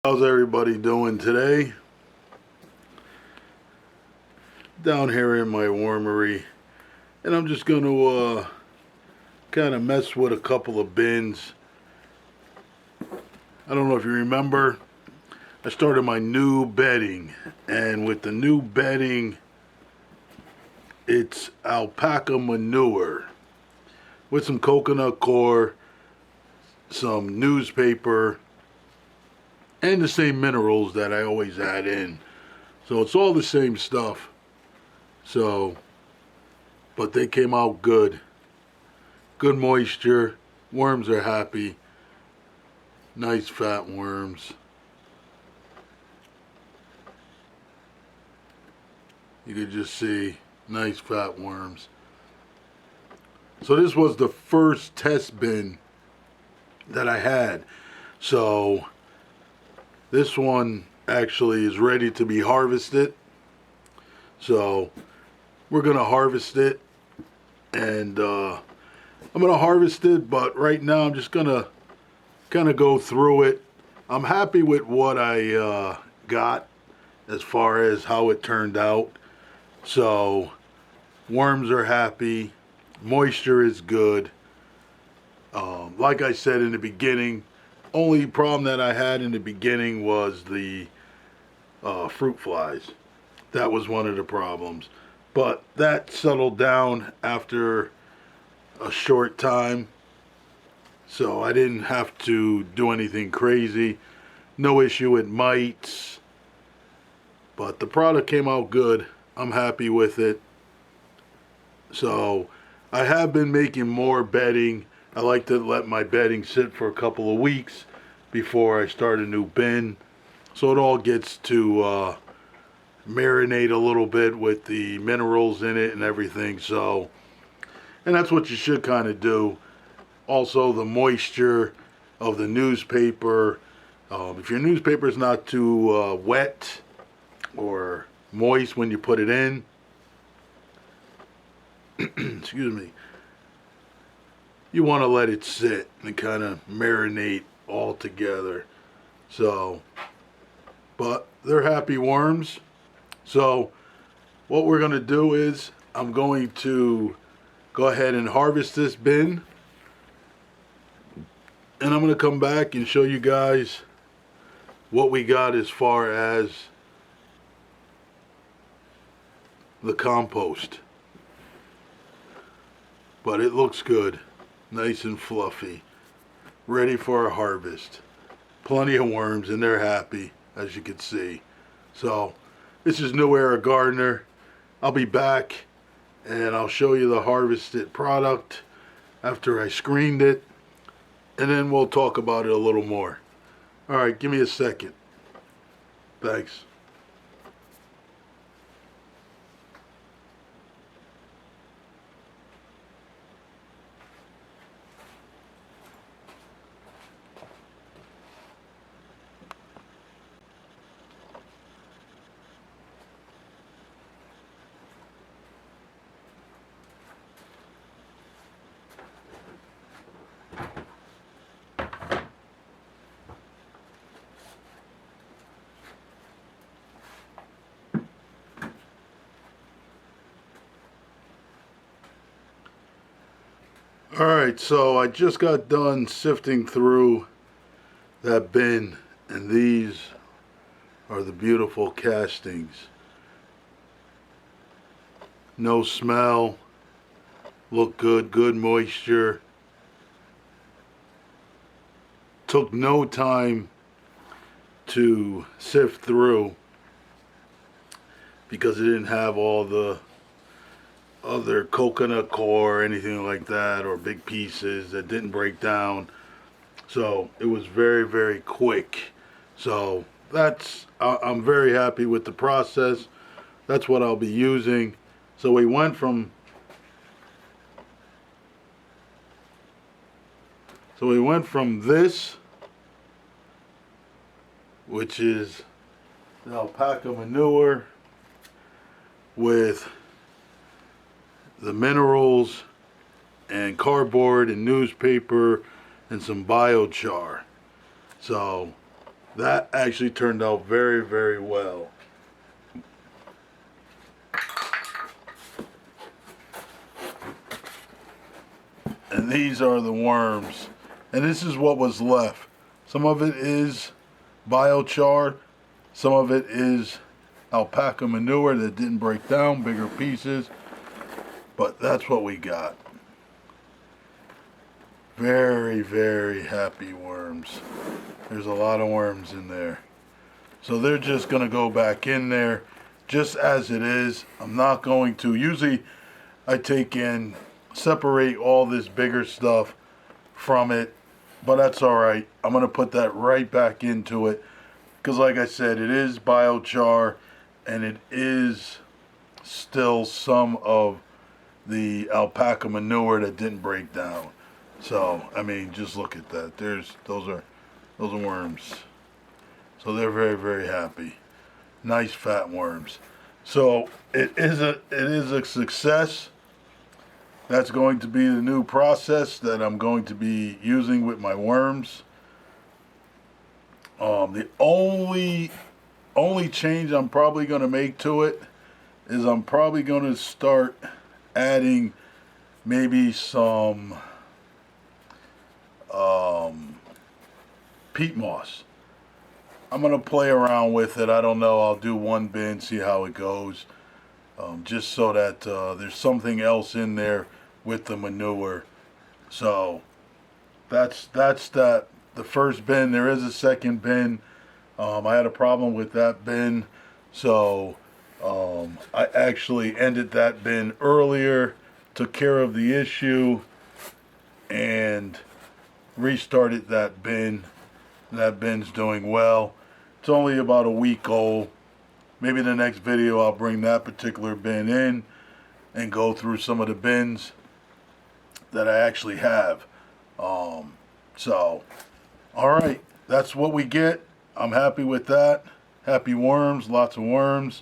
How's everybody doing today? Down here in my wormery, and I'm just going to kind of mess with a couple of bins. I don't know if you remember, I started my new bedding, and with the new bedding, it's Alpaca Manure with some coconut coir, some newspaper, and the same minerals that I always add in. So it's all the same stuff. So, but they came out good. Good moisture. Worms are happy. Nice fat worms. You can just see nice fat worms. So this was the first test bin that I had. So this one actually is ready to be harvested. So we're gonna harvest it, and I'm gonna harvest it, but right now I'm just gonna kind of go through it. I'm happy with what I got as far as how it turned out. So worms are happy, moisture is good. Like I said in the beginning, only problem that I had in the beginning was the fruit flies. That was one of the problems. But that settled down after a short time. So I didn't have to do anything crazy. No issue with mites. But the product came out good. I'm happy with it. So I have been making more bedding. I like to let my bedding sit for a couple of weeks before I start a new bin. So it all gets to marinate a little bit with the minerals in it and everything. So, and that's what you should kind of do. Also, the moisture of the newspaper. If your newspaper is not too wet or moist when you put it in, excuse me, you want to let it sit and kind of marinate all together. So, but they're happy worms. So what we're going to do is I'm going to go ahead and harvest this bin, and I'm going to come back and show you guys what we got as far as the compost. But it looks good, nice and fluffy, ready for a harvest. Plenty of worms, and they're happy, as you can see. So this is New Era Gardener. I'll be back and I'll show you the harvested product after I screened it, and then we'll talk about it a little more. All right, give me a second. Thanks. All right, so I just got done sifting through that bin, and these are the beautiful castings. No smell, look good, good moisture. Took no time to sift through because it didn't have all the other coconut coir or anything like that, or big pieces that didn't break down. So it was very, very quick. So I'm very happy with the process. That's what I'll be using. So we went from this, which is the alpaca manure with the minerals and cardboard and newspaper and some biochar. So that actually turned out very, very well. And these are the worms. And this is what was left. Some of it is biochar. Some of it is alpaca manure that didn't break down, bigger pieces. But that's what we got. Very, very happy worms. There's a lot of worms in there. So they're just going to go back in there just as it is. I'm not going to. Usually I take in, separate all this bigger stuff from it. But that's all right. I'm going to put that right back into it. Because like I said, it is biochar. And it is still some of the alpaca manure that didn't break down. So, I mean, just look at that. Those are worms. So they're very, very happy. Nice fat worms. So it is a success. That's going to be the new process that I'm going to be using with my worms. The only change I'm probably going to make to it is I'm probably going to start adding maybe some peat moss. I'm going to play around with it. I don't know. I'll do one bin, see how it goes. Just so that there's something else in there with the manure. So that's that. The first bin. There is a second bin. I had a problem with that bin. So I actually ended that bin earlier, took care of the issue, and restarted that bin. That bin's doing well. It's only about a week old. Maybe the next video I'll bring that particular bin in and go through some of the bins that I actually have. So, alright, that's what we get. I'm happy with that. Happy worms, lots of worms.